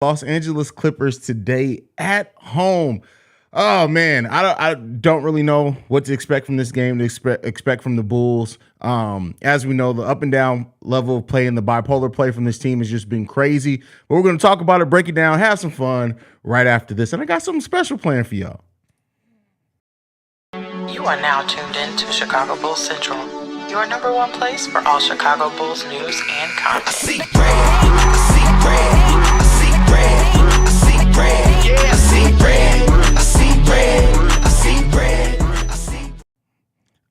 Los Angeles Clippers today at home. Oh man, I don't really know what to expect from this game. To expect from the Bulls. As we know, the up and down level of play and the bipolar play from this team has just been crazy. But we're going to talk about it, break it down, have some fun right after this, and I got something special planned for y'all. You are now tuned in to Chicago Bulls Central, your number one place for all Chicago Bulls news and content. I see red, I see red, I see red, I see red, yeah, I see red, I see red, I see red, I see.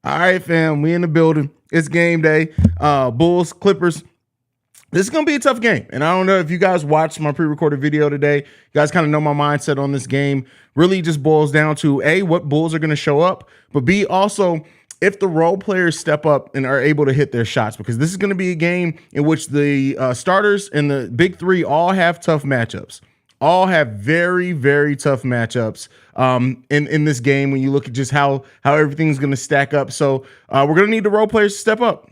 All right, fam, we in the building. It's game day. Bulls, Clippers. This is going to be a tough game. And I don't know if you guys watched my pre-recorded video today. You guys kind of know my mindset on this game. Really just boils down to, A, what Bulls are going to show up, but B, also, if the role players step up and are able to hit their shots, because this is going to be a game in which the starters and the big three all have tough matchups. All have very, very tough matchups in this game when you look at just how everything's going to stack up. So we're going to need the role players to step up.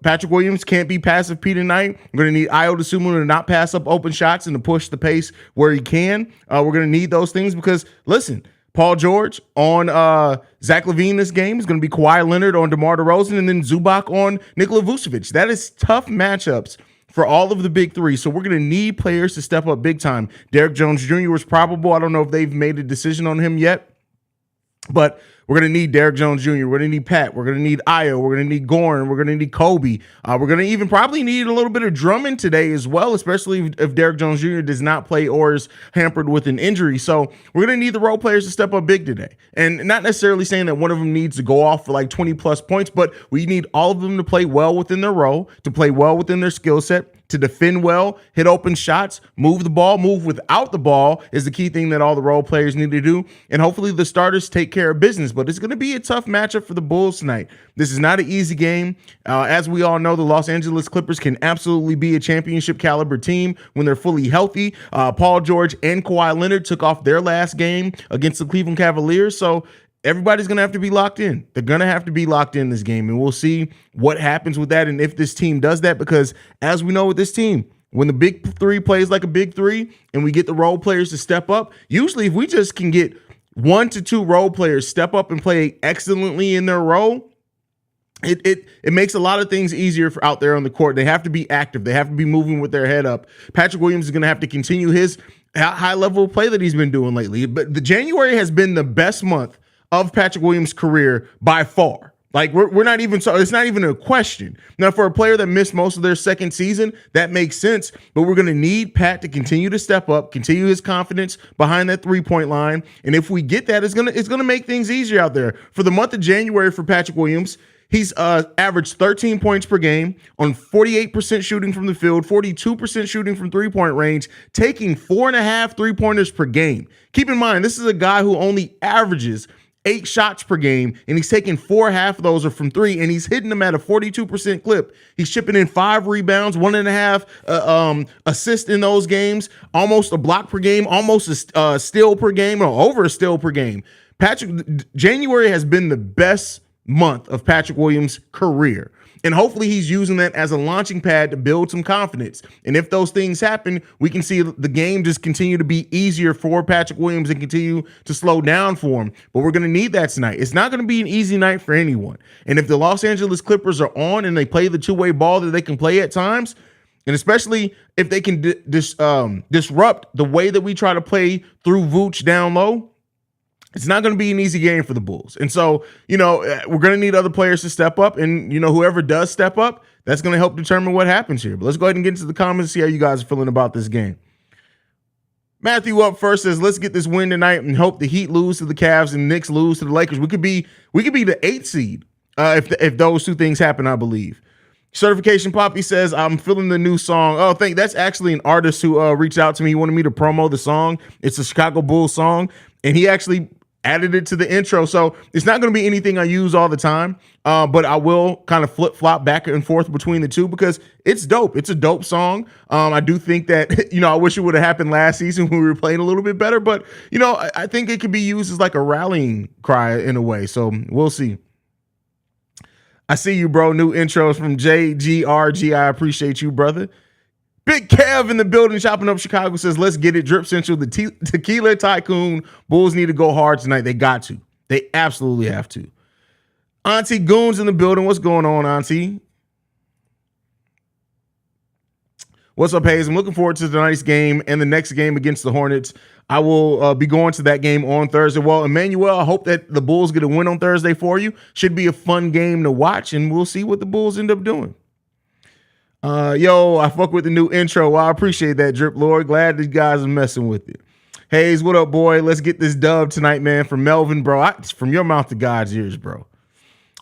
Patrick Williams can't be passive P tonight. We're going to need Ayo Dosunmu to not pass up open shots and to push the pace where he can. We're going to need those things because, listen, Paul George on Zach LaVine this game is going to be Kawhi Leonard on DeMar DeRozan and then Zubac on Nikola Vucevic. That is tough matchups for all of the big three. So we're going to need players to step up big time. Derrick Jones Jr. was probable. I don't know if they've made a decision on him yet, but we're going to need Derrick Jones Jr. We're going to need Pat. We're going to need Ayo. We're going to need Goran. We're going to need Kobe. We're going to even probably need a little bit of Drummond today as well, especially if Derrick Jones Jr. does not play or is hampered with an injury. So we're going to need the role players to step up big today. And not necessarily saying that one of them needs to go off for like 20 plus points, but we need all of them to play well within their role, to play well within their skill set, to defend well, hit open shots, move the ball, move without the ball is the key thing that all the role players need to do. And hopefully the starters take care of business, but it's going to be a tough matchup for the Bulls tonight. This is not an easy game. As we all know, the Los Angeles Clippers can absolutely be a championship caliber team when they're fully healthy. Paul George and Kawhi Leonard took off their last game against the Cleveland Cavaliers. So everybody's going to have to be locked in. They're going to have to be locked in this game, and we'll see what happens with that and if this team does that, because as we know with this team, when the big three plays like a big three and we get the role players to step up, usually if we just can get 1 to 2 role players step up and play excellently in their role, it makes a lot of things easier for out there on the court. They have to be active. They have to be moving with their head up. Patrick Williams is going to have to continue his high level of play that he's been doing lately. But the January has been the best month of Patrick Williams' career by far. Like we're not even, so it's not even a question. Now, for a player that missed most of their second season, that makes sense, but we're going to need Pat to continue to step up, continue his confidence behind that 3-point line. And if we get that, it's going to make things easier out there. For the month of January for Patrick Williams, he's averaged 13 points per game on 48% shooting from the field, 42% shooting from 3-point range, taking 4.5 3-pointers per game. Keep in mind, this is a guy who only averages 8 shots per game, and he's taking 4.5 of those are from 3, and he's hitting them at a 42% clip. He's chipping in 5 rebounds, 1.5 assists in those games, almost a block per game, almost a steal per game, or over a steal per game. January has been the best month of Patrick Williams' career. And hopefully he's using that as a launching pad to build some confidence. And if those things happen, we can see the game just continue to be easier for Patrick Williams and continue to slow down for him. But we're going to need that tonight. It's not going to be an easy night for anyone. And if the Los Angeles Clippers are on and they play the two-way ball that they can play at times, and especially if they can disrupt the way that we try to play through Vooch down low, it's not going to be an easy game for the Bulls. And so, we're going to need other players to step up. And, whoever does step up, that's going to help determine what happens here. But let's go ahead and get into the comments and see how you guys are feeling about this game. Matthew up first says, let's get this win tonight and hope the Heat lose to the Cavs and Knicks lose to the Lakers. We could be the 8th seed if those two things happen, I believe. Certification Poppy says, I'm feeling the new song. Oh, that's actually an artist who reached out to me. He wanted me to promo the song. It's a Chicago Bulls song. And he actually added it to the intro. So it's not going to be anything I use all the time, but I will kind of flip-flop back and forth between the two because it's dope. It's a dope song. I do think that, I wish it would have happened last season when we were playing a little bit better, but, I think it could be used as like a rallying cry in a way. So we'll see. I see you, bro. New intros from JGRG. I appreciate you, brother. Big Kev in the building, chopping up Chicago, says, let's get it. Drip Central, the Tequila Tycoon. Bulls need to go hard tonight. They got to. They absolutely have to. Auntie Goons in the building. What's going on, Auntie? What's up, Haize? I'm looking forward to tonight's game and the next game against the Hornets. I will be going to that game on Thursday. Well, Emmanuel, I hope that the Bulls get a win on Thursday for you. Should be a fun game to watch, and we'll see what the Bulls end up doing. Yo, I fuck with the new intro. Well, I appreciate that, Drip Lord. Glad these guys are messing with it. Haize, what up, boy? Let's get this dub tonight, man. From Melvin, bro. It's from your mouth to God's ears, bro.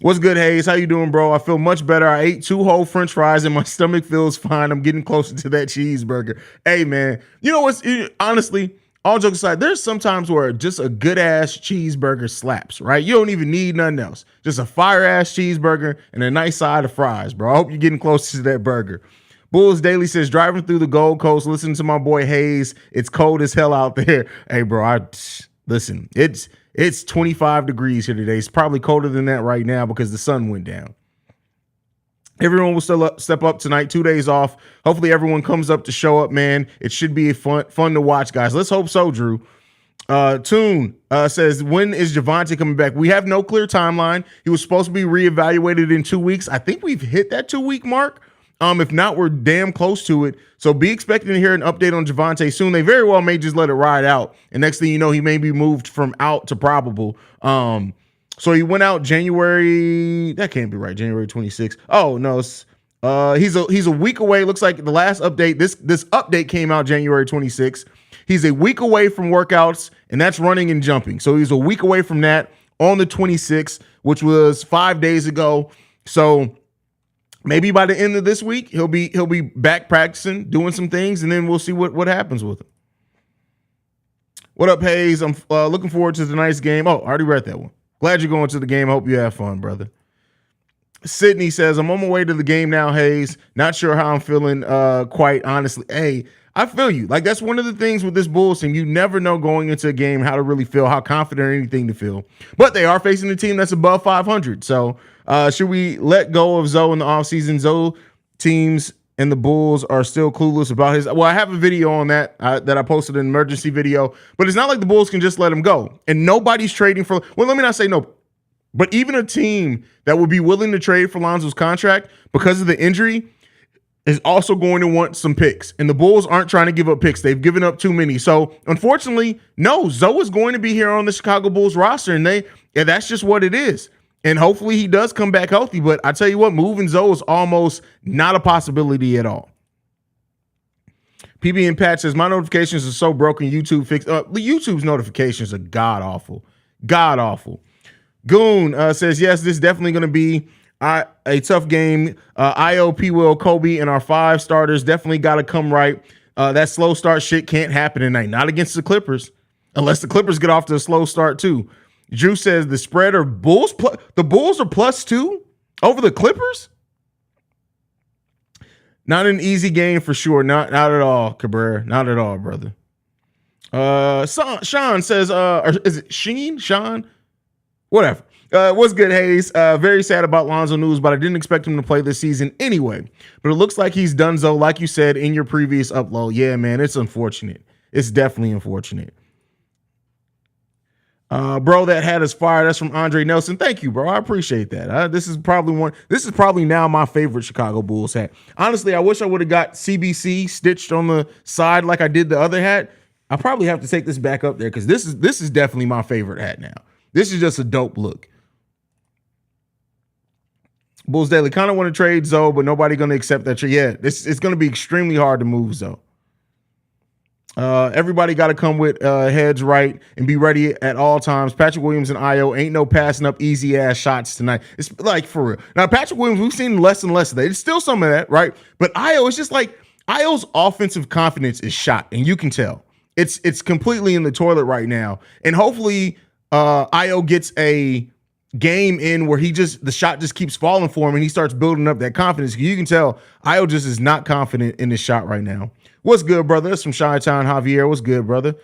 What's good, Haize? How you doing, bro? I feel much better. I ate 2 whole French fries and my stomach feels fine. I'm getting closer to that cheeseburger. Hey, man, you know what's honestly, all jokes aside, there's sometimes where just a good ass cheeseburger slaps, right? You don't even need nothing else. Just a fire ass cheeseburger and a nice side of fries, bro. I hope you're getting closer to that burger. Bulls Daily says, driving through the Gold Coast, listening to my boy Haize. It's cold as hell out there. Hey, bro, listen, it's 25 degrees here today. It's probably colder than that right now because the sun went down. Everyone will still step up tonight. 2 days off. Hopefully everyone comes up to show up, man. It should be fun to watch, guys. Let's hope so, Drew. Toon says, when is Javonte coming back? We have no clear timeline. He was supposed to be reevaluated in 2 weeks. I think we've hit that 2-week mark. If not, we're damn close to it. So be expecting to hear an update on Javonte soon. They very well may just let it ride out. And next thing you know, he may be moved from out to probable. So he went out January. That can't be right. January 26th. Oh no, he's a week away. Looks like the last update. This update came out January 26th. He's a week away from workouts, and that's running and jumping. So he's a week away from that on the 26th, which was 5 days ago. So maybe by the end of this week, he'll be back practicing, doing some things, and then we'll see what happens with him. What up, Haize? I'm looking forward to tonight's game. Oh, I already read that one. Glad you're going to the game. I hope you have fun, brother. Sydney says, I'm on my way to the game now, Haize. Not sure how I'm feeling, quite honestly. Hey, I feel you. Like, that's one of the things with this Bulls team. You never know going into a game how to really feel, how confident or anything to feel. But they are facing a team that's above 500. So should we let go of Zoe in the offseason? Zoe teams and the Bulls are still clueless about his. Well, I have a video on that that I posted, an emergency video. But it's not like the Bulls can just let him go. And nobody's trading for. Well, let me not say no. But even a team that would be willing to trade for Lonzo's contract because of the injury is also going to want some picks. And the Bulls aren't trying to give up picks. They've given up too many. So, unfortunately, no, Zoe is going to be here on the Chicago Bulls roster, and that's just what it is. And hopefully he does come back healthy. But I tell you what, moving Zoe is almost not a possibility at all. PB and Pat says, my notifications are so broken. YouTube fix. YouTube's notifications are god-awful. God-awful. Goon says, yes, this is definitely going to be a tough game. IOP Will, Kobe, and our 5 starters definitely got to come right. That slow start shit can't happen tonight. Not against the Clippers, unless the Clippers get off to a slow start too. Drew says the spread are Bulls. The Bulls are +2 over the Clippers. Not an easy game for sure. Not at all, Cabrera. Not at all, brother. Sean says, is it Sheen? Sean? Whatever. What's good, Haize? Very sad about Lonzo news, but I didn't expect him to play this season anyway. But it looks like he's done so, like you said in your previous upload. Yeah, man, it's unfortunate. It's definitely unfortunate. Bro, that hat is fire. That's from Andre Nelson. Thank you, bro. I appreciate that. This is probably now my favorite Chicago Bulls hat. Honestly, I wish I would have got CBC stitched on the side like I did the other hat. I probably have to take this back up there because this is definitely my favorite hat now. This is just a dope look. Bulls Daily kind of want to trade Zoe, but nobody going to accept that trade. Yeah, it's going to be extremely hard to move Zoe. Everybody got to come with heads right and be ready at all times. Patrick Williams and Io ain't no passing up easy ass shots tonight. It's like for real. Now Patrick Williams, we've seen less and less of that. It's still some of that, right? But Io, it's just like Io's offensive confidence is shot, and you can tell it's completely in the toilet right now. And hopefully, Io gets a game in where the shot just keeps falling for him and he starts building up that confidence. You can tell Io just is not confident in this shot right now. What's good, brother? That's from Chi-Town Javier. What's good, brother?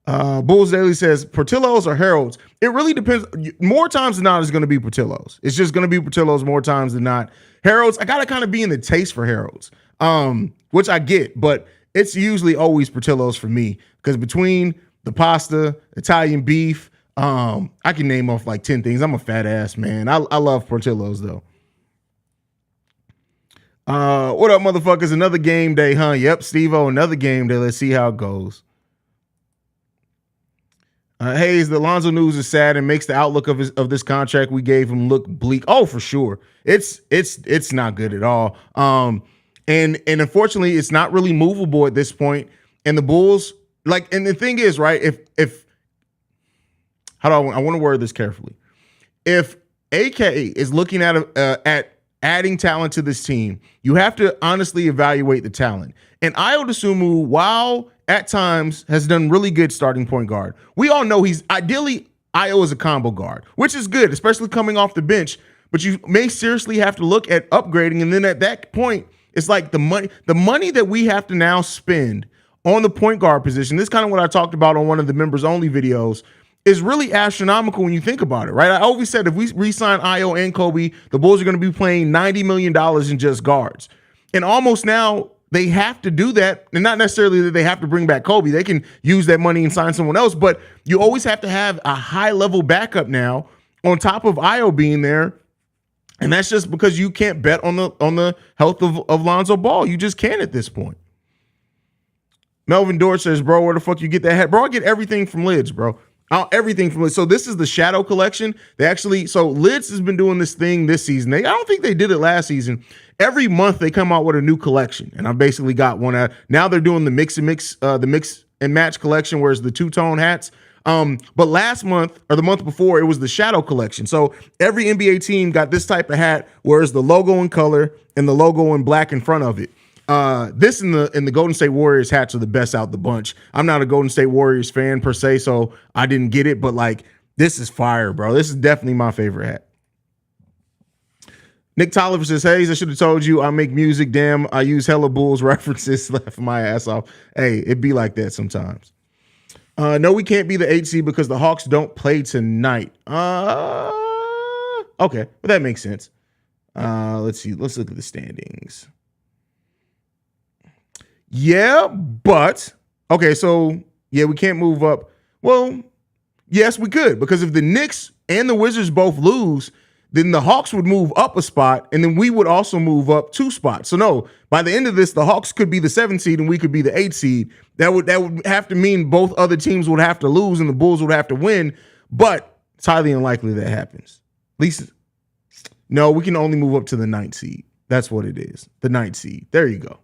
Bulls Daily says Portillo's or Harold's. It really depends. More times than not, it's going to be Portillo's. It's just going to be Portillo's more times than not. Harold's, I got to kind of be in the taste for Harold's. which I get, but it's usually always Portillo's for me because between the pasta, Italian beef, I can name off like 10 things. I'm a fat ass, man. I love Portillo's though. What up, motherfuckers? Another game day, huh? Yep, Steve-O, another game day. Let's see how it goes. Haize, the Lonzo news is sad and makes the outlook of this contract we gave him look bleak. Oh, for sure. It's not good at all. And unfortunately, it's not really movable at this point. And the Bulls, and the thing is, right, if how do I want to word this carefully. If AK is looking at adding talent to this team, you have to honestly evaluate the talent. And Ayo Dosunmu, while at times has done really good starting point guard, we all know he's ideally Ayo is a combo guard, which is good, especially coming off the bench. But you may seriously have to look at upgrading. And then at that point, it's like the money that we have to now spend on the point guard position. This is kind of what I talked about on one of the members only videos, is really astronomical when you think about it, right? I always said if we re-sign Ayo and Kobe, the Bulls are going to be playing $90 million in just guards. And almost now they have to do that. And not necessarily that they have to bring back Kobe. They can use that money and sign someone else. But you always have to have a high-level backup now on top of Ayo being there. And that's just because you can't bet on the health of Lonzo Ball. You just can't at this point. Melvin Dort says, bro, where the fuck you get that hat? Bro, I get everything from Lids, bro. Everything from Lids. So this is the Shadow Collection. So Lids has been doing this thing this season. I don't think they did it last season. Every month they come out with a new collection, and I basically got one out. Now they're doing the mix and match collection, where it's the two-tone hats. But last month or the month before, it was the Shadow Collection. So every NBA team got this type of hat, where it's the logo in color and the logo in black in front of it. This and the Golden State Warriors hats are the best out the bunch. I'm not a Golden State Warriors fan per se, so I didn't get it, but this is fire, bro. This is definitely my favorite hat. Nick Tolliver says, Haize, I should have told you I make music. Damn, I use hella Bulls references, laughing my ass off. Hey, it be like that sometimes. No, we can't be the 8 seed because the Hawks don't play tonight. Okay, but that makes sense. Let's see. Let's look at the standings. Yeah, but okay, so yeah, we can't move up. Well, yes, we could, because if the Knicks and the Wizards both lose, then the Hawks would move up a spot, and then we would also move up 2 spots. So no, by the end of this, the Hawks could be the 7 seed and we could be the 8 seed. That would have to mean both other teams would have to lose and the Bulls would have to win, but it's highly unlikely that happens. At least, no, we can only move up to the 9th seed. That's what it is, the 9th seed. There you go.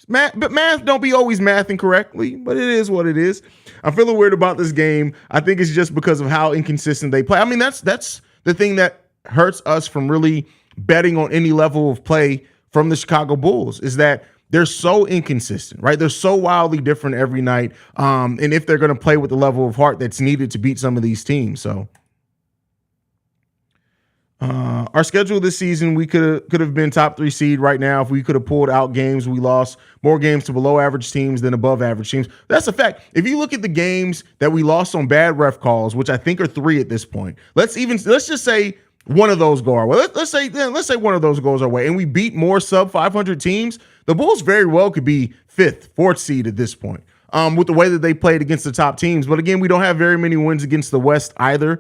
But math don't be always mathing correctly, but it is what it is. I'm feeling weird about this game. I think it's just because of how inconsistent they play. I mean, that's the thing that hurts us from really betting on any level of play from the Chicago Bulls, is that they're so inconsistent, right? They're so wildly different every night. And if they're going to play with the level of heart that's needed to beat some of these teams. So our schedule this season, we could have been top 3 seed right now if we could have pulled out games. We lost more games to below average teams than above average teams. That's a fact. If you look at the games that we lost on bad ref calls, which I think are 3 at this point, let's just say one of those go our way. Let's say one of those goes our way, and we beat more sub 500 teams. The Bulls very well could be 5th, 4th seed at this point, with the way that they played against the top teams. But again, we don't have very many wins against the West either.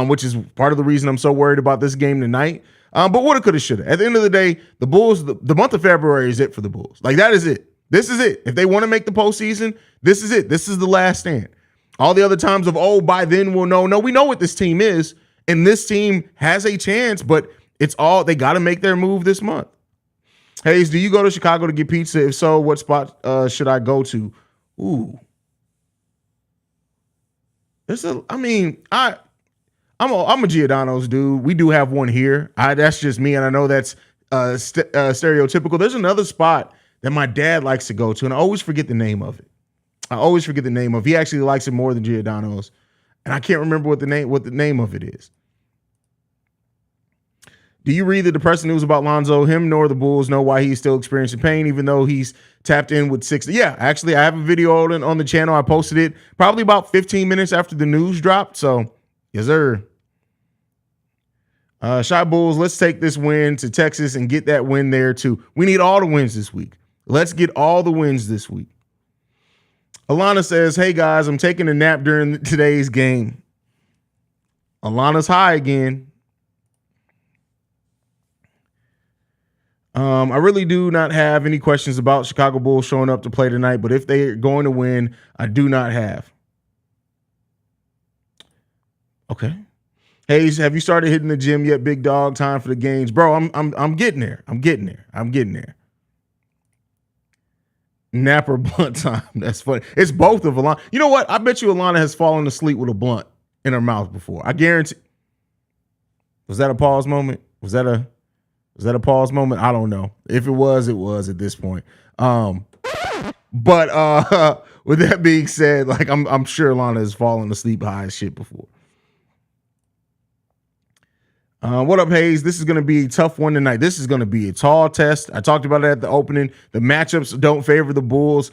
Which is part of the reason I'm so worried about this game tonight. But woulda, coulda, shoulda. At the end of the day, the Bulls, the month of February is it for the Bulls. That is it. This is it. If they want to make the postseason, this is it. This is the last stand. All the other times of, by then we'll know. No, we know what this team is, and this team has a chance, but they got to make their move this month. Haize, do you go to Chicago to get pizza? If so, what spot should I go to? Ooh. I'm a Giordano's dude. We do have one here. That's just me, and I know that's stereotypical. There's another spot that my dad likes to go to, and I always forget the name of it. He actually likes it more than Giordano's, and I can't remember what the name of it is. Do you read the depressing news about Lonzo? Him nor the Bulls know why he's still experiencing pain, even though he's tapped in with 60. Yeah, actually, I have a video on the channel. I posted it probably about 15 minutes after the news dropped. So, yes, sir. Shy Bulls, let's take this win to Texas and get that win there too. We need all the wins this week. Let's get all the wins this week. Alana says, hey guys, I'm taking a nap during today's game. Alana's high again. I really do not have any questions about Chicago Bulls showing up to play tonight, but if they're going to win, I do not have. Okay. Haize, have you started hitting the gym yet, big dog? Time for the games. Bro, I'm getting there. I'm getting there. Nap or blunt time. That's funny. It's both of Alana. You know what? I bet you Alana has fallen asleep with a blunt in her mouth before. I guarantee. Was that a pause moment? Was that a pause moment? I don't know. If it was at this point. But with that being said, like I'm sure Alana has fallen asleep high as shit before. What up, Haize? This is going to be a tough one tonight. This is going to be a tall test. I talked about it at the opening. The matchups don't favor the Bulls.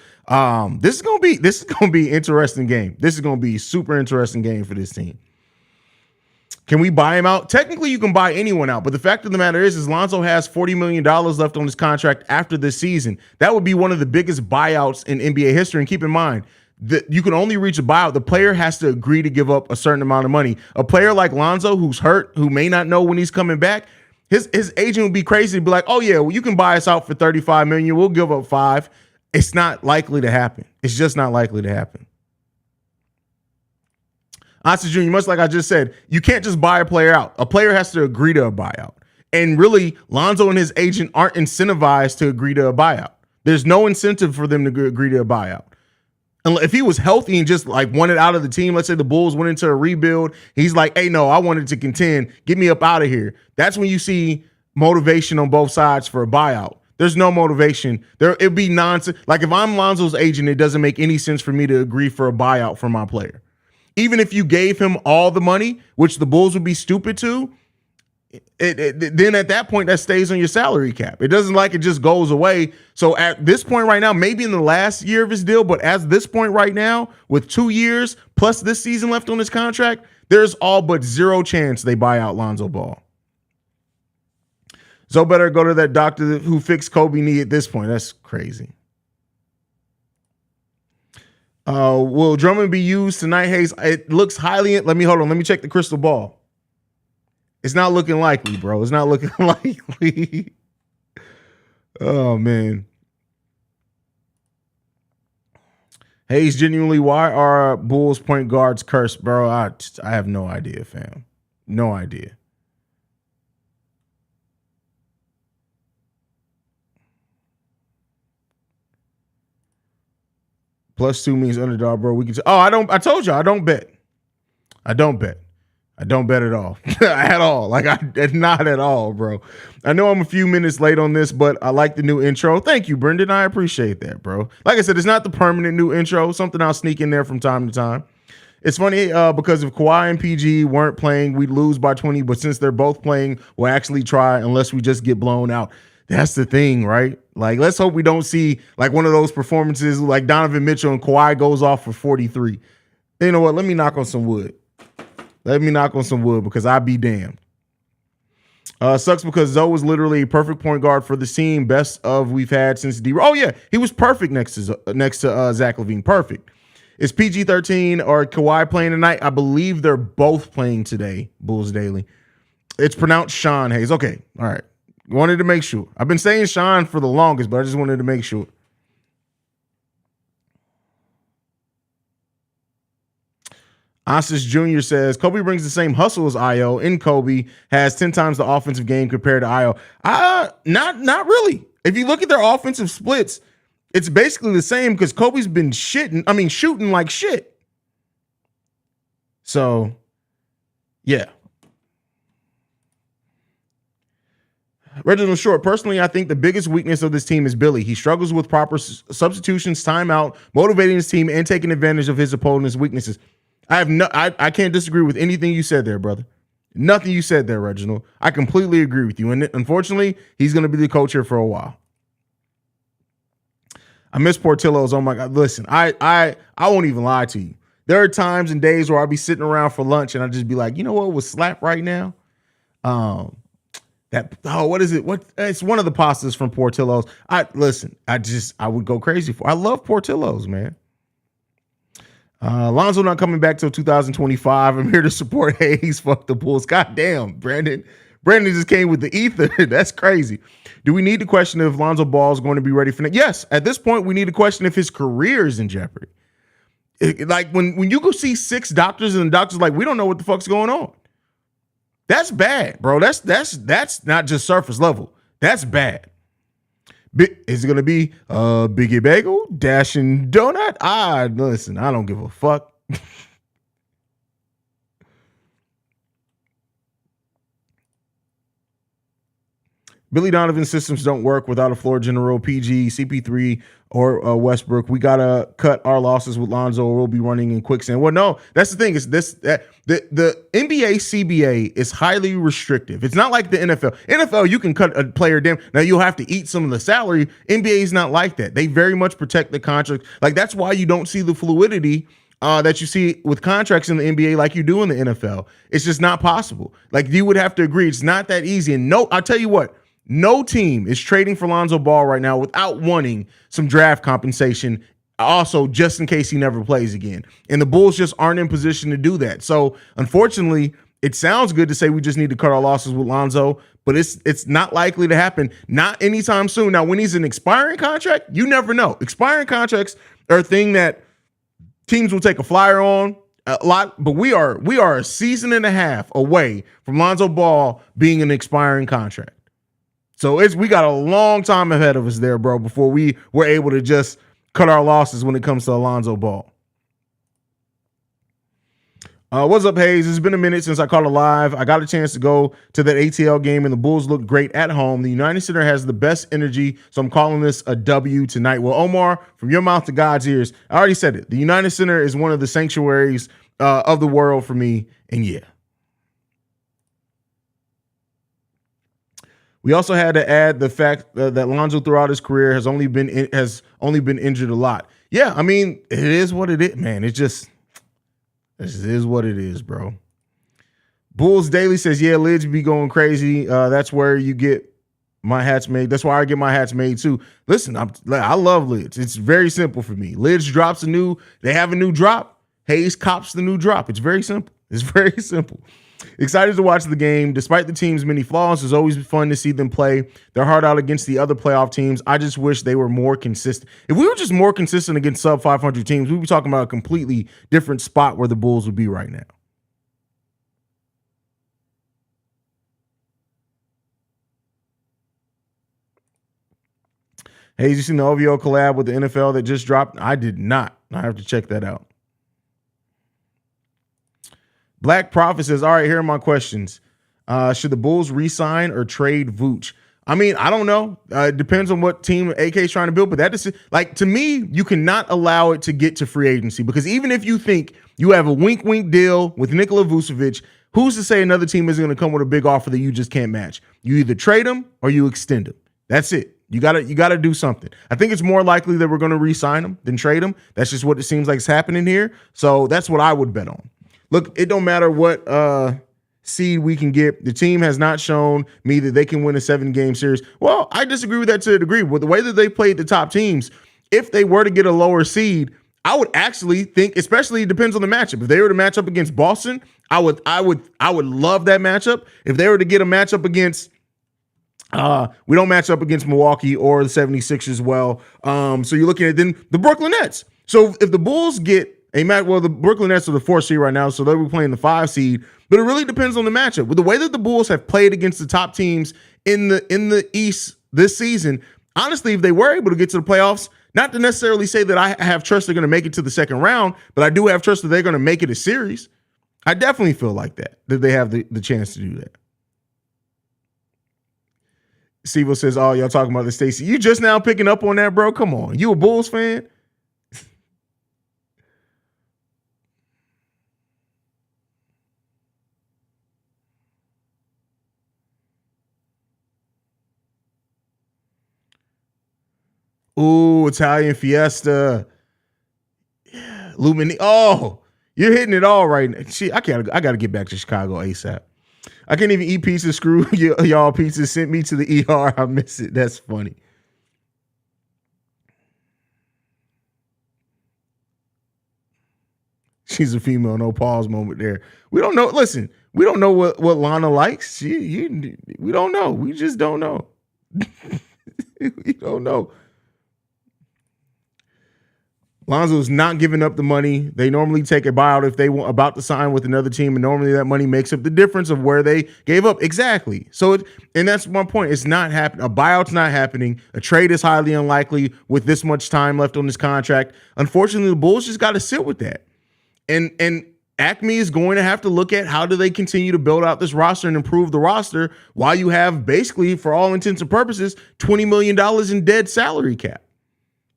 This is going to be an interesting game. This is going to be a super interesting game for this team. Can we buy him out? Technically, you can buy anyone out, but the fact of the matter is Lonzo has $40 million left on his contract after this season. That would be one of the biggest buyouts in NBA history. And keep in mind, that you can only reach a buyout. The player has to agree to give up a certain amount of money. A player like Lonzo, who's hurt, who may not know when he's coming back, his agent would be crazy to be like, oh yeah, well, you can buy us out for $35 million. We'll give up $5 million. It's not likely to happen. It's just not likely to happen. Haize Jr., much like I just said, you can't just buy a player out. A player has to agree to a buyout. And really, Lonzo and his agent aren't incentivized to agree to a buyout. There's no incentive for them to agree to a buyout. And if he was healthy and just like wanted out of the team, let's say the Bulls went into a rebuild, he's like, hey, no, I wanted to contend. Get me up out of here. That's when you see motivation on both sides for a buyout. There's no motivation. It'd be nonsense. Like if I'm Lonzo's agent, it doesn't make any sense for me to agree for a buyout for my player. Even if you gave him all the money, which the Bulls would be stupid to, then at that point, that stays on your salary cap. It doesn't like it just goes away. So at this point right now, maybe in the last year of his deal, but at this point right now, with 2 years plus this season left on his contract, there's all but zero chance they buy out Lonzo Ball. So better go to that doctor who fixed Kobe knee at this point. That's crazy. Will Drummond be used tonight, Haize? It looks highly. Let me check the crystal ball. It's not looking likely, bro. It's not looking likely. Oh, man. Haize, genuinely, why are Bulls point guards cursed, bro? I have no idea, fam. No idea. +2 means underdog, bro. We can. I told you I don't bet. I don't bet at all. At all. Not at all, bro. I know I'm a few minutes late on this, but I like the new intro. Thank you, Brendan. I appreciate that, bro. Like I said, it's not the permanent new intro. Something I'll sneak in there from time to time. It's funny because if Kawhi and PG weren't playing, we'd lose by 20. But since they're both playing, we'll actually try unless we just get blown out. That's the thing, right? Like, let's hope we don't see like one of those performances like Donovan Mitchell and Kawhi goes off for 43. You know what? Let me knock on some wood. Because I'd be damned. Sucks because Zoe was literally a perfect point guard for the team. Best of we've had since D. Oh yeah, he was perfect next to Zach LaVine. Perfect. Is PG-13 or Kawhi playing tonight? I believe they're both playing today. Bulls Daily. It's pronounced Sean Haize. Okay, all right. Wanted to make sure. I've been saying Sean for the longest, but I just wanted to make sure. Haize Jr. says, Kobe brings the same hustle as Io, and Kobe has 10 times the offensive game compared to Io. Not really. If you look at their offensive splits, it's basically the same because Kobe's been shooting like shit. So, yeah. Reginald Short, personally, I think the biggest weakness of this team is Billy. He struggles with proper substitutions, timeout, motivating his team, and taking advantage of his opponent's weaknesses. I can't disagree with anything you said there, brother. Nothing you said there, Reginald. I completely agree with you. And unfortunately, he's going to be the coach here for a while. I miss Portillo's. Oh my God. Listen, I won't even lie to you. There are times and days where I'll be sitting around for lunch and I'll just be like, you know what would slap right now? What is it? It's one of the pastas from Portillo's. I would go crazy for. I love Portillo's, man. Lonzo not coming back till 2025. I'm here to support Haize. Fuck the Bulls. God damn, Brandon. Brandon just came with the ether. That's crazy. Do we need to question if Lonzo Ball is going to be ready for next? Yes, at this point, we need to question if his career is in jeopardy. Like when you go see 6 doctors and the doctor's like, we don't know what the fuck's going on. That's bad, bro. That's not just surface level. That's bad. Is it going to be Biggie Bagel, Dash and Donut? Listen, I don't give a fuck. Billy Donovan's systems don't work without a floor general, PG, CP3, or Westbrook. We gotta cut our losses with Lonzo, or we'll be running in quicksand. Well, no, that's the thing. Is the NBA CBA is highly restrictive. It's not like the NFL. NFL, you can cut a player down. Now you'll have to eat some of the salary. NBA is not like that. They very much protect the contract. Like that's why you don't see the fluidity that you see with contracts in the NBA like you do in the NFL. It's just not possible. Like you would have to agree. It's not that easy. And no, I'll tell you what. No team is trading for Lonzo Ball right now without wanting some draft compensation, also just in case he never plays again. And the Bulls just aren't in position to do that. So, unfortunately, it sounds good to say we just need to cut our losses with Lonzo, but it's not likely to happen. Not anytime soon. Now, when he's an expiring contract, you never know. Expiring contracts are a thing that teams will take a flyer on a lot, but we are a season and a half away from Lonzo Ball being an expiring contract. So we got a long time ahead of us there, bro, before we were able to just cut our losses when it comes to Lonzo Ball. What's up, Haize? It's been a minute since I caught a live. I got a chance to go to that ATL game, and the Bulls looked great at home. The United Center has the best energy, so I'm calling this a W tonight. Well, Omar, from your mouth to God's ears, I already said it. The United Center is one of the sanctuaries of the world for me, and yeah. We also had to add the fact that Lonzo throughout his career has only been injured a lot. Yeah, I mean, it is what it is, man. This is what it is, bro. Bulls Daily says, yeah, Lids be going crazy. That's where you get my hats made. That's why I get my hats made too. Listen, I love Lids. It's very simple for me. Lids drops they have a new drop. Haize cops the new drop. It's very simple. It's very simple. Excited to watch the game. Despite the team's many flaws, it's always fun to see them play their heart out against the other playoff teams. I just wish they were more consistent. If we were just more consistent against sub 500 teams, we'd be talking about a completely different spot where the Bulls would be right now. Hey, you seen the OVO collab with the NFL that just dropped? I did not. I have to check that out. Black Prophet says, all right, here are my questions. Should the Bulls re-sign or trade Vooch? I mean, I don't know. It depends on what team AK is trying to build, but that is like, to me, you cannot allow it to get to free agency, because even if you think you have a wink deal with Nikola Vucevic, who's to say another team is going to come with a big offer that you just can't match? You either trade him or you extend him. That's it. You gotta do something. I think it's more likely that we're going to re-sign him than trade him. That's just what it seems like is happening here. So that's what I would bet on. Look, it don't matter what seed we can get. The team has not shown me that they can win a 7-game series. Well, I disagree with that to a degree. With the way that they played the top teams, if they were to get a lower seed, I would actually think, especially it depends on the matchup. If they were to match up against Boston, I would love that matchup. If they were to get a matchup against we don't match up against Milwaukee or the 76ers well. So you're looking at then the Brooklyn Nets. So if the Bulls get a match, well, the Brooklyn Nets are the 4th seed right now, so they'll be playing the 5 seed. But it really depends on the matchup. With the way that the Bulls have played against the top teams in the East this season, honestly, if they were able to get to the playoffs, not to necessarily say that I have trust they're going to make it to the second round, but I do have trust that they're going to make it a series. I definitely feel like that they have the chance to do that. Stevo says, oh, y'all talking about the Stacey. You just now picking up on that, bro? Come on. You a Bulls fan? Ooh, Italian Fiesta. Yeah, Lumini. Oh, you're hitting it all right now. I got to get back to Chicago ASAP. I can't even eat pizza. Screw y'all pizza. Sent me to the ER. I miss it. That's funny. She's a female. No pause moment there. We don't know. Listen, we don't know what Lana likes. We don't know. We just don't know. We don't know. Lonzo's not giving up the money. They normally take a buyout if they want about to sign with another team, and normally that money makes up the difference of where they gave up. Exactly. So, and that's my point. It's not happening. A buyout's not happening. A trade is highly unlikely with this much time left on this contract. Unfortunately, the Bulls just got to sit with that. And Acme is going to have to look at how do they continue to build out this roster and improve the roster while you have basically, for all intents and purposes, $20 million in dead salary cap.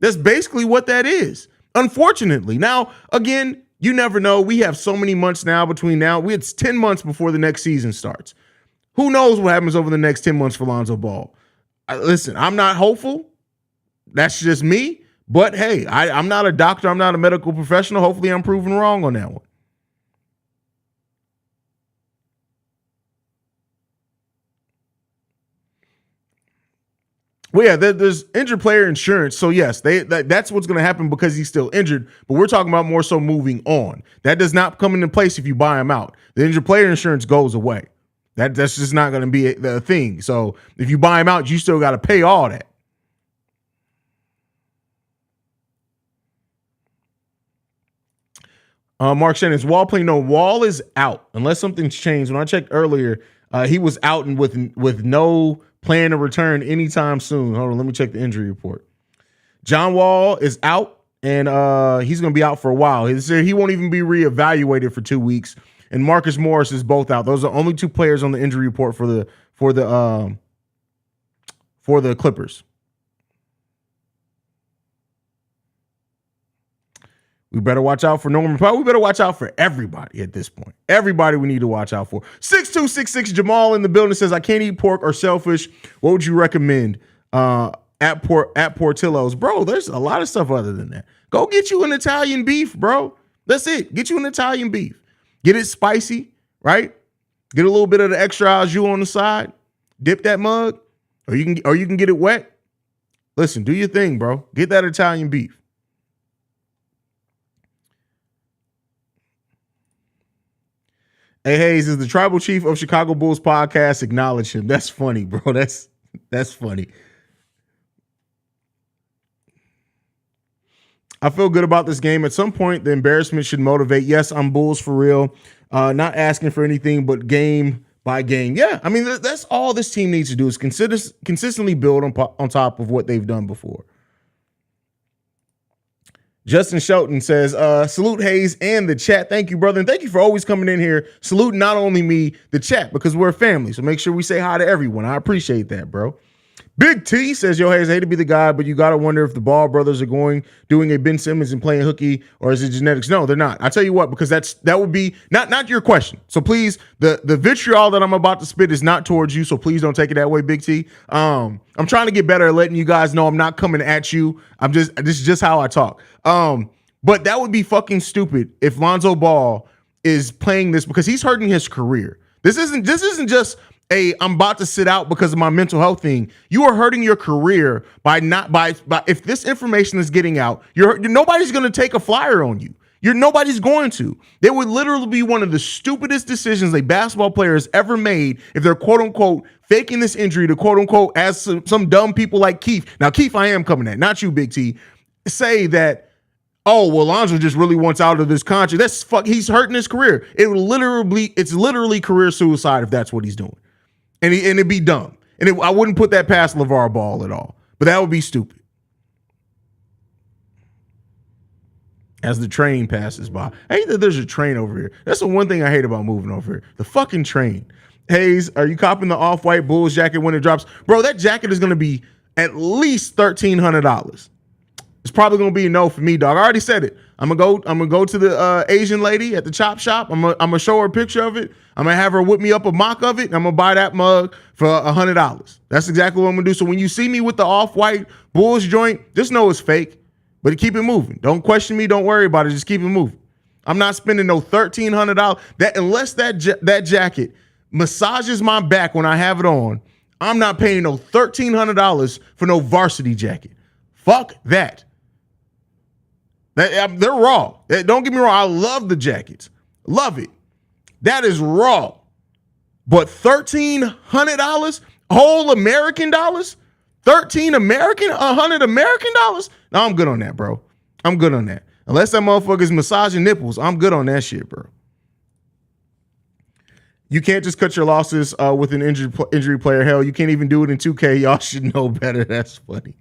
That's basically what that is. Unfortunately. Now, again, you never know. We have so many months now between now. It's 10 months before the next season starts. Who knows what happens over the next 10 months for Lonzo Ball? Listen, I'm not hopeful. That's just me. But hey, I'm not a doctor. I'm not a medical professional. Hopefully I'm proven wrong on that one. Well, yeah, there's injured player insurance. So, yes, that's what's going to happen because he's still injured. But we're talking about more so moving on. That does not come into place if you buy him out. The injured player insurance goes away. That's just not going to be the thing. So, if you buy him out, you still got to pay all that. Mark Shannon's Wall playing. No, Wall is out unless something's changed. When I checked earlier, he was out and with no plan to return anytime soon. Hold on, let me check the injury report. John Wall is out, and he's going to be out for a while. He won't even be reevaluated for 2 weeks. And Marcus Morris is both out. Those are only two players on the injury report for the Clippers. We better watch out for Norman Powell. We better watch out for everybody at this point. Everybody we need to watch out for. 6266 Jamal in the building says, I can't eat pork or shellfish. What would you recommend at Portillo's? Bro, there's a lot of stuff other than that. Go get you an Italian beef, bro. That's it. Get you an Italian beef. Get it spicy, right? Get a little bit of the extra au jus on the side. Dip that mug, or you can get it wet. Listen, do your thing, bro. Get that Italian beef. Hey, Haize, is the tribal chief of Chicago Bulls podcast. Acknowledge him. That's funny, bro. That's funny. I feel good about this game. At some point, the embarrassment should motivate. Yes, I'm Bulls for real. Not asking for anything but game by game. Yeah, I mean, that's all this team needs to do is consistently build on top of what they've done before. Justin Shelton says, salute Haize and the chat. Thank you, brother. And thank you for always coming in here. Salute not only me, the chat, because we're a family. So make sure we say hi to everyone. I appreciate that, bro. Big T says, yo, Haize, I hate to be the guy, but you got to wonder if the Ball brothers are doing a Ben Simmons and playing hooky, or is it genetics? No, they're not. I tell you what, because that would be not your question. So please, the vitriol that I'm about to spit is not towards you. So please don't take it that way, Big T. I'm trying to get better at letting you guys know I'm not coming at you. This is just how I talk. But that would be fucking stupid if Lonzo Ball is playing this because he's hurting his career. This isn't just I'm about to sit out because of my mental health thing. You are hurting your career by if this information is getting out, nobody's going to take a flyer on you. Nobody's going to. It would literally be one of the stupidest decisions a basketball player has ever made if they're quote unquote faking this injury to quote unquote, as some dumb people like Keith. Now, Keith, I am coming at, not you, Big T, say that, oh, well, Lonzo just really wants out of this contract. He's hurting his career. It's literally career suicide if that's what he's doing. And it'd be dumb. And I wouldn't put that past LeVar Ball at all. But that would be stupid. As the train passes by. I hate that there's a train over here. That's the one thing I hate about moving over here. The fucking train. Haize, are you copping the off-white Bulls jacket when it drops? Bro, that jacket is going to be at least $1,300. It's probably going to be a no for me, dog. I already said it. I'm gonna go to the Asian lady at the chop shop. I'm gonna show her a picture of it. I'm gonna have her whip me up a mock of it. And I'm gonna buy that mug for $100. That's exactly what I'm gonna do. So when you see me with the off-white Bulls joint, just know it's fake. But keep it moving. Don't question me. Don't worry about it. Just keep it moving. I'm not spending no $1,300. Unless that jacket massages my back when I have it on, I'm not paying no $1,300 for no varsity jacket. Fuck that. They're raw. Don't get me wrong. I love the jackets. Love it. That is raw. But $1,300 whole American dollars? 100 American dollars? No, I'm good on that, bro. I'm good on that. Unless that motherfucker's massaging nipples, I'm good on that shit, bro. You can't just cut your losses with an injury player. Hell, you can't even do it in 2K. Y'all should know better. That's funny.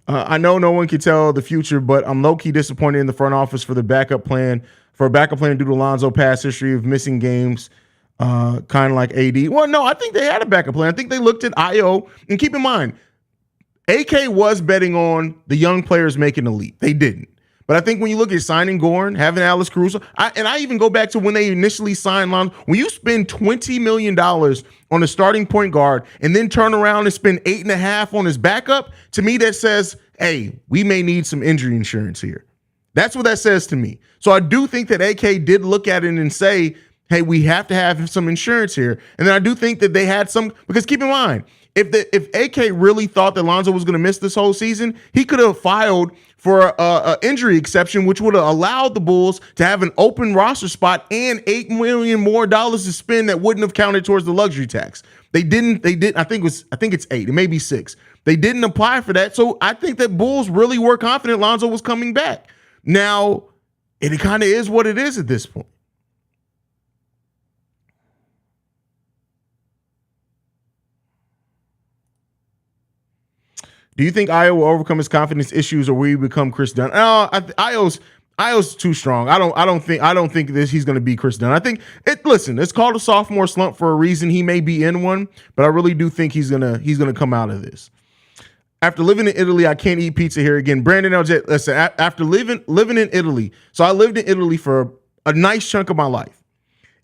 I know no one can tell the future, but I'm low-key disappointed in the front office for a backup plan due to Lonzo's past history of missing games, kind of like AD. Well, no, I think they had a backup plan. I think they looked at IO. And keep in mind, AK was betting on the young players making the leap. They didn't. But I think when you look at signing Gorn, having Alex Caruso, I even go back to when they initially signed Lonzo. When you spend $20 million on a starting point guard and then turn around and spend $8.5 million on his backup, to me that says, hey, we may need some injury insurance here. That's what that says to me. So I do think that AK did look at it and say, hey, we have to have some insurance here. And then I do think that they had some, because keep in mind, if AK really thought that Lonzo was going to miss this whole season, he could have filed for an injury exception, which would have allowed the Bulls to have an open roster spot and $8 million more to spend that wouldn't have counted towards the luxury tax. They didn't. I think it's 8. It may be 6. They didn't apply for that. So I think that Bulls really were confident Lonzo was coming back. Now, it kind of is what it is at this point. Do you think Io will overcome his confidence issues, or will he become Chris Dunn? Io's too strong. I don't think this he's going to be Chris Dunn. I think it's called a sophomore slump for a reason. He may be in one, but I really do think he's gonna come out of this. After living in Italy, I can't eat pizza here again. Brandon LJ, listen, after living in Italy, so I lived in Italy for a nice chunk of my life.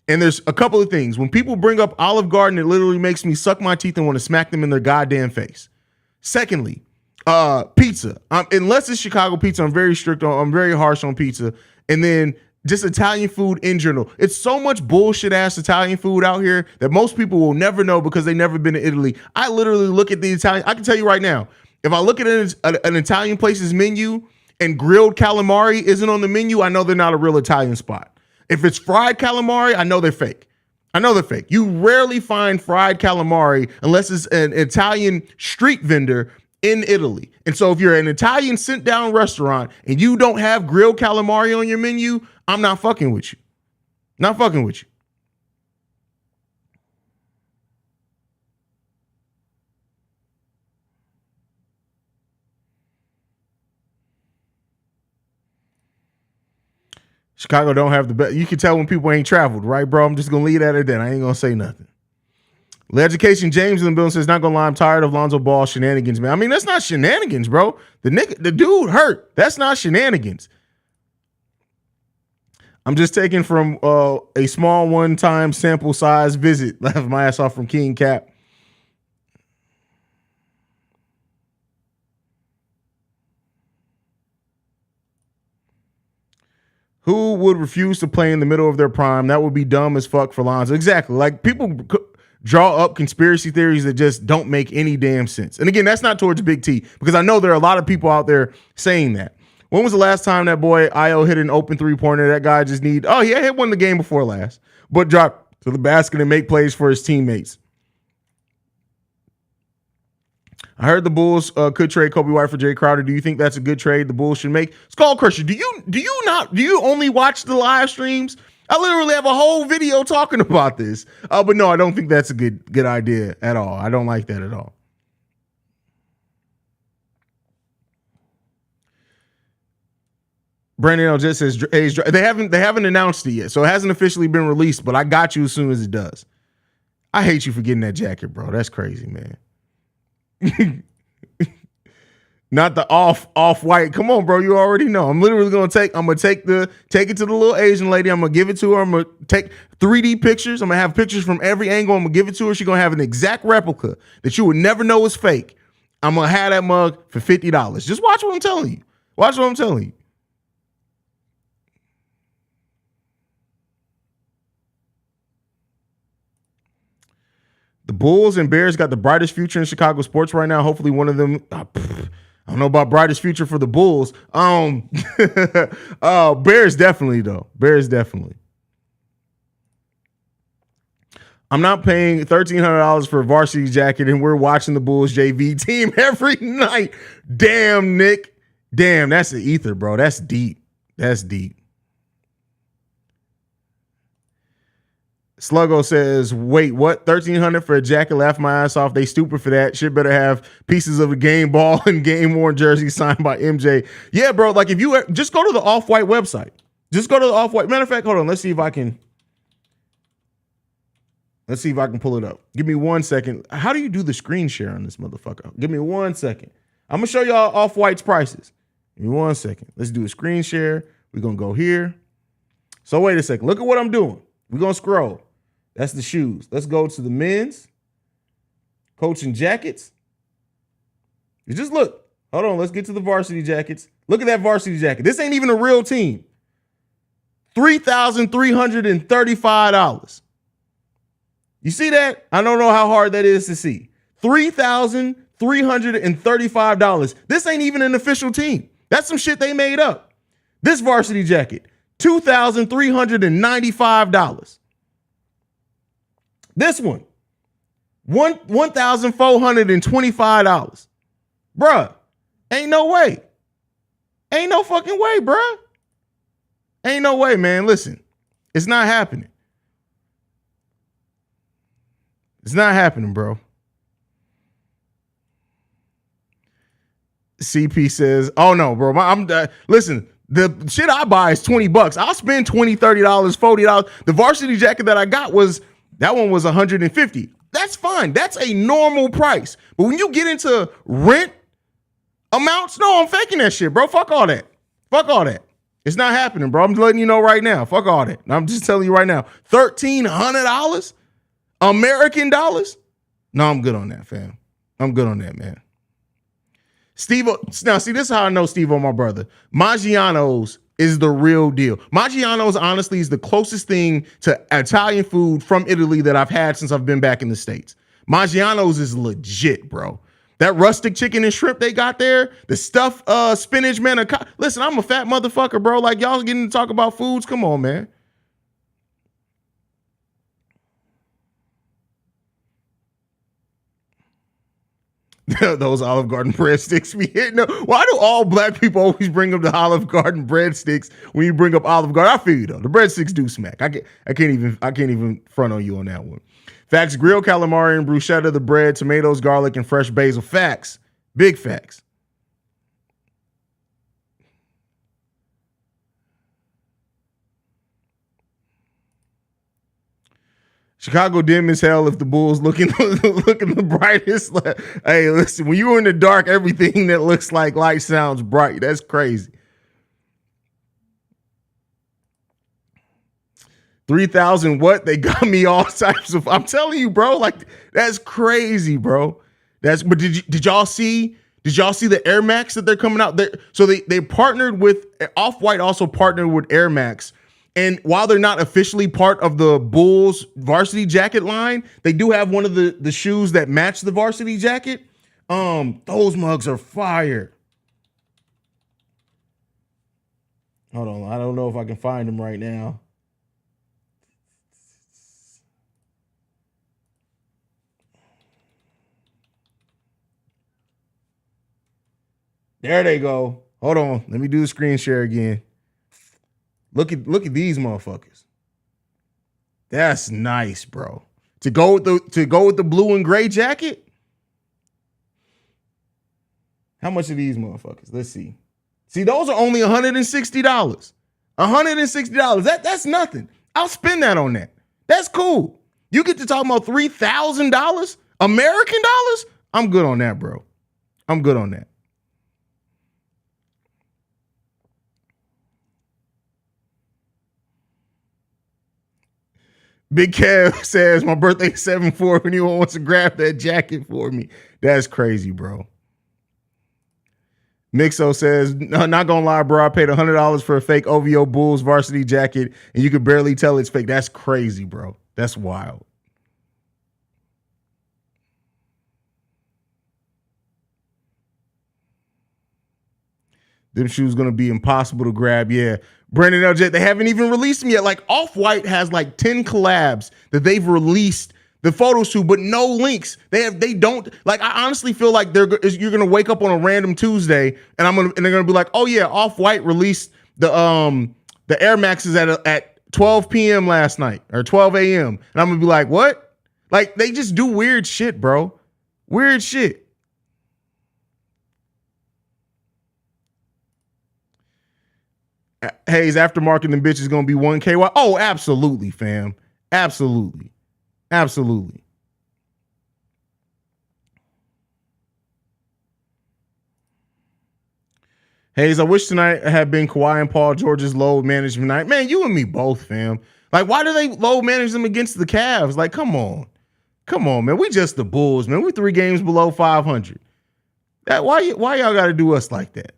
And there's a couple of things. When people bring up Olive Garden, it literally makes me suck my teeth and want to smack them in their goddamn face. Secondly, pizza. Unless it's Chicago pizza, I'm very strict on. I'm very harsh on pizza. And then just Italian food in general. It's so much bullshit ass Italian food out here that most people will never know because they've never been to Italy. I literally look at the Italian. I can tell you right now, if I look at an Italian place's menu and grilled calamari isn't on the menu, I know they're not a real Italian spot. If it's fried calamari, I know they're fake. You rarely find fried calamari unless it's an Italian street vendor in Italy. And so if you're an Italian sit-down restaurant and you don't have grilled calamari on your menu, I'm not fucking with you. Not fucking with you. Chicago don't have the best. You can tell when people ain't traveled, right, bro? I'm just going to leave that at that. I ain't going to say nothing. Education James in the building says, not gonna lie, I'm tired of Lonzo Ball shenanigans, man. I mean, that's not shenanigans, bro. The dude hurt. That's not shenanigans. I'm just taking from a small one-time sample size visit. Laugh my ass off from King Cap. Who would refuse to play in the middle of their prime? That would be dumb as fuck for Lonzo. Exactly. Like, people draw up conspiracy theories that just don't make any damn sense. And again, that's not towards Big T, because I know there are a lot of people out there saying that. When was the last time that boy Io hit an open three-pointer? That guy just he hit one the game before last, but dropped to the basket and make plays for his teammates. I heard the Bulls could trade Kobe White for Jay Crowder. Do you think that's a good trade the Bulls should make? Skull Crusher, do you only watch the live streams? I literally have a whole video talking about this. But no, I don't think that's a good idea at all. I don't like that at all. Brandon L. just says they haven't announced it yet, so it hasn't officially been released, but I got you as soon as it does. I hate you for getting that jacket, bro. That's crazy, man. Not the off-white. Come on, bro. You already know. I'm literally gonna take it to the little Asian lady. I'm gonna give it to her. I'm gonna take 3D pictures. I'm gonna have pictures from every angle. I'm gonna give it to her. She's gonna have an exact replica that you would never know is fake. I'm gonna have that mug for $50. Just watch what I'm telling you. Watch what I'm telling you. Bulls and Bears got the brightest future in Chicago sports right now. Hopefully one of them, I don't know about brightest future for the Bulls. Bears definitely though. Bears definitely. I'm not paying $1,300 for a varsity jacket and we're watching the Bulls JV team every night. Damn, Nick. Damn, that's the ether, bro. That's deep. That's deep. Sluggo says, wait, what? $1,300 for a jacket? Laugh my ass off. They stupid for that. Shit better have pieces of a game ball and game worn jersey signed by MJ. Yeah, bro. Like if you just go to the Off-White website. Just go to the Off-White. Matter of fact, hold on. Let's see if I can pull it up. Give me 1 second. How do you do the screen share on this motherfucker? Give me 1 second. I'm going to show y'all Off-White's prices. Give me 1 second. Let's do a screen share. We're going to go here. So wait a second. Look at what I'm doing. We're going to scroll. That's the shoes. Let's go to the men's coaching jackets. You just look. Hold on. Let's get to the varsity jackets. Look at that varsity jacket. This ain't even a real team. $3,335. You see that? I don't know how hard that is to see. $3,335. This ain't even an official team. That's some shit they made up. This varsity jacket, $2,395. This one, $1,425. Bruh, ain't no way. Ain't no fucking way, bruh. Ain't no way, man. Listen, it's not happening. It's not happening, bro. CP says, oh no, bro. Listen, the shit I buy is $20. I'll spend $20, $30, $40. The varsity jacket that I got that one was $150. That's fine. That's a normal price. But when you get into rent amounts, no, I'm faking that shit, bro. Fuck all that. Fuck all that. It's not happening, bro. I'm letting you know right now. Fuck all that. I'm just telling you right now. $1,300 American dollars? No, I'm good on that, fam. I'm good on that, man. Steve, now see, this is how I know Steve, my brother. Maggiano's is the real deal. Maggiano's, honestly, is the closest thing to Italian food from Italy that I've had since I've been back in the States. Maggiano's is legit, bro. That rustic chicken and shrimp they got there, the stuffed spinach manicotti. Listen, I'm a fat motherfucker, bro. Like, y'all getting to talk about foods? Come on, man. Those Olive Garden breadsticks be hitting up. Why do all black people always bring up the Olive Garden breadsticks when you bring up Olive Garden? I feel you though. The breadsticks do smack. I can't even front on you on that one. Facts: grilled calamari and bruschetta, the bread, tomatoes, garlic, and fresh basil. Facts. Big facts. Chicago dim as hell if the Bulls looking the brightest. Hey, listen, when you're in the dark, everything that looks like light sounds bright. That's crazy. 3,000 what? They got me all types of. I'm telling you, bro. Like, that's crazy, bro. But did y'all see the Air Max that they're coming out there? So they partnered with Off-White, also partnered with Air Max. And while they're not officially part of the Bulls varsity jacket line, they do have one of the shoes that match the varsity jacket. Those mugs are fire. Hold on. I don't know if I can find them right now. There they go. Hold on. Let me do the screen share again. Look at these motherfuckers. That's nice, bro. To go with the blue and gray jacket. How much are these motherfuckers? Let's see. See, those are only $160. $160. That's nothing. I'll spend that on that. That's cool. You get to talk about $3,000 American dollars? I'm good on that, bro. I'm good on that. Big Kev says, my birthday is 7/4. Anyone wants to grab that jacket for me? That's crazy, bro. Mixo says, not gonna lie, bro. I paid $100 for a fake OVO Bulls varsity jacket, and you could barely tell it's fake. That's crazy, bro. That's wild. Them shoes gonna be impossible to grab. Yeah. Brandon LJ, they haven't even released them yet. Like Off-White has like 10 collabs that they've released the photo shoot, but no links. They don't like. I honestly feel like you're gonna wake up on a random Tuesday and they're gonna be like, oh yeah, Off-White released the Air Maxes at 12 p.m. last night or 12 a.m. and I'm gonna be like, what? Like they just do weird shit, bro. Weird shit. Haize, aftermarket and bitch is gonna be 1K. Oh, absolutely, fam. Absolutely. Absolutely. Haize, I wish tonight had been Kawhi and Paul George's load management night. Man, you and me both, fam. Like, why do they load manage them against the Cavs? Like, come on. Come on, man. We just the Bulls, man. We 3 games below 500. Why y'all got to do us like that?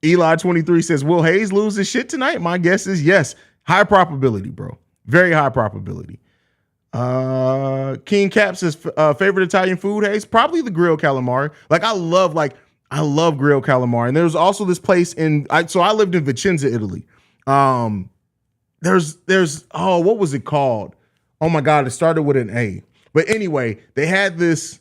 Eli23 says, will Haize lose his shit tonight? My guess is yes. High probability, bro. Very high probability. King Cap says, favorite Italian food, Haize? Probably the grilled calamari. Like, I love grilled calamari. And there's also this place so I lived in Vicenza, Italy. There's what was it called? Oh my God, it started with an A. But anyway, they had this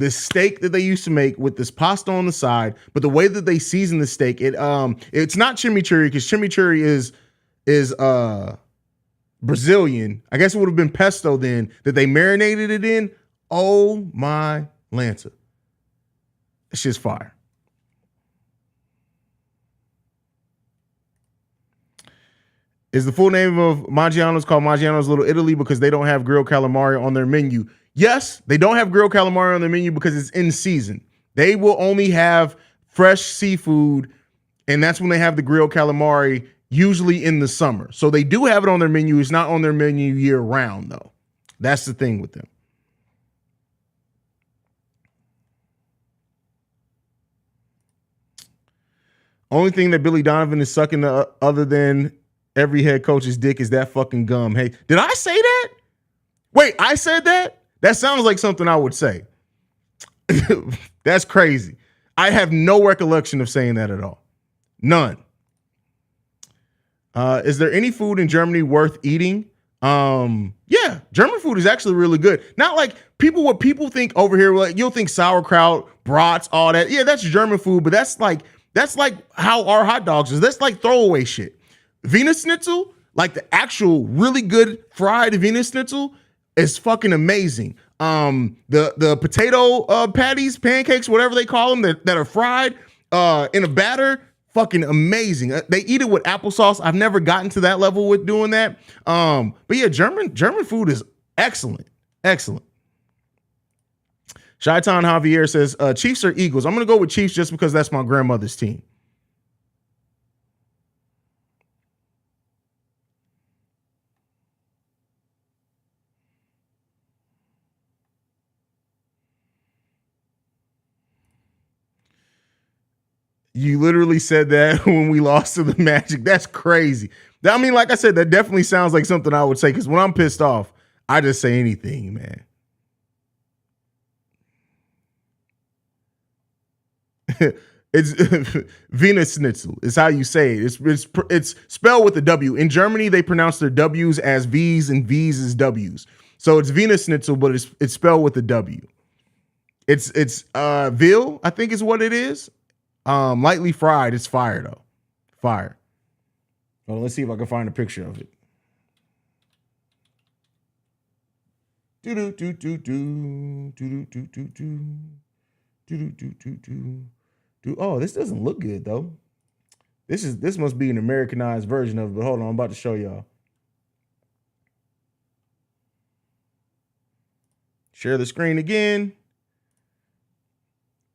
steak that they used to make with this pasta on the side, but the way that they season the steak, it's not chimichurri because chimichurri is Brazilian. I guess it would have been pesto then that they marinated it in. Oh my Lanta. It's just fire. Is the full name of Maggiano's called Maggiano's Little Italy because they don't have grilled calamari on their menu? Yes, they don't have grilled calamari on their menu because it's in season. They will only have fresh seafood, and that's when they have the grilled calamari, usually in the summer. So they do have it on their menu. It's not on their menu year round, though. That's the thing with them. Only thing that Billy Donovan is sucking other than every head coach's dick is that fucking gum. Hey, did I say that? Wait, I said that? That sounds like something I would say. That's crazy. I have no recollection of saying that at all. None. Is there any food in Germany worth eating? Yeah, German food is actually really good. Not like what people think over here, like you'll think sauerkraut, brats, all that. Yeah, that's German food, but that's like how our hot dogs is. That's like throwaway shit. Wiener Schnitzel, like the actual really good fried Wiener Schnitzel, is fucking amazing. The potato patties, pancakes, whatever they call them, that are fried in a batter, fucking amazing. They eat it with applesauce. I've never gotten to that level with doing that. But yeah, German food is excellent. Excellent. Shaitan Javier says, Chiefs or Eagles? I'm going to go with Chiefs just because that's my grandmother's team. You literally said that when we lost to the Magic. That's crazy. I mean, like I said, that definitely sounds like something I would say because when I'm pissed off, I just say anything, man. It's Wiener Schnitzel is how you say it. It's spelled with a W. In Germany, they pronounce their W's as V's and V's as W's. So it's Wiener Schnitzel, but it's spelled with a W. It's veal, I think is what it is. Lightly fried. It's fire though. Fire. Well, let's see if I can find a picture of it. Oh, this doesn't look good though. This must be an Americanized version of it, but hold on, I'm about to show y'all. Share the screen again.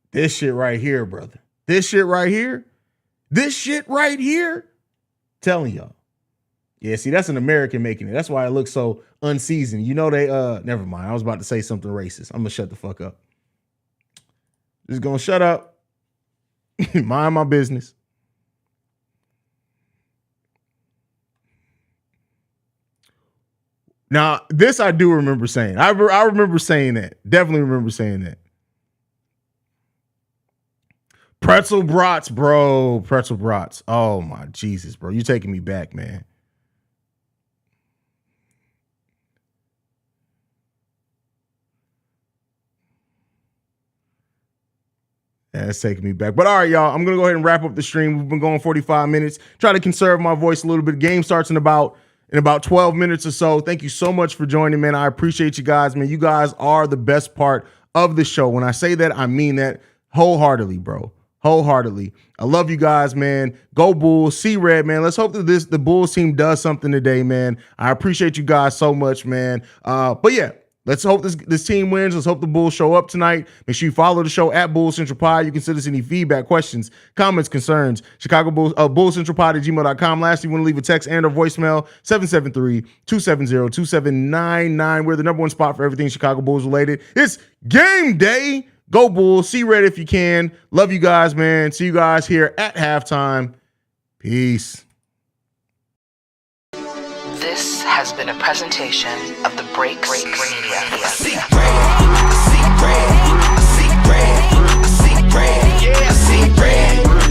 This shit right here, brother. This shit right here. Telling y'all. Yeah, see, that's an American making it. That's why it looks so unseasoned. You know they never mind. I was about to say something racist. I'm gonna shut the fuck up. Just gonna shut up. Mind my business. Now, this I do remember saying. I remember saying that. Definitely remember saying that. Pretzel brats, bro. Pretzel brats. Oh, my Jesus, bro. You're taking me back, man. That's taking me back. But all right, y'all, I'm going to go ahead and wrap up the stream. We've been going 45 minutes. Try to conserve my voice a little bit. Game starts in about 12 minutes or so. Thank you so much for joining, man. I appreciate you guys, man. You guys are the best part of the show. When I say that, I mean that wholeheartedly, bro. Wholeheartedly. I love you guys, man. Go Bulls. See Red, man. Let's hope that the Bulls team does something today, man. I appreciate you guys so much, man. But yeah, let's hope this team wins. Let's hope the Bulls show up tonight. Make sure you follow the show at Bulls Central Pod. You can send us any feedback, questions, comments, concerns. Chicago Bulls, bullscentralpod@gmail.com. Lastly, you want to leave a text and or voicemail, 773-270-2799. We're the number one spot for everything Chicago Bulls related. It's game day. Go Bulls. See Red if you can. Love you guys, man. See you guys here at halftime. Peace. This has been a presentation of the Breaks Media. I see red.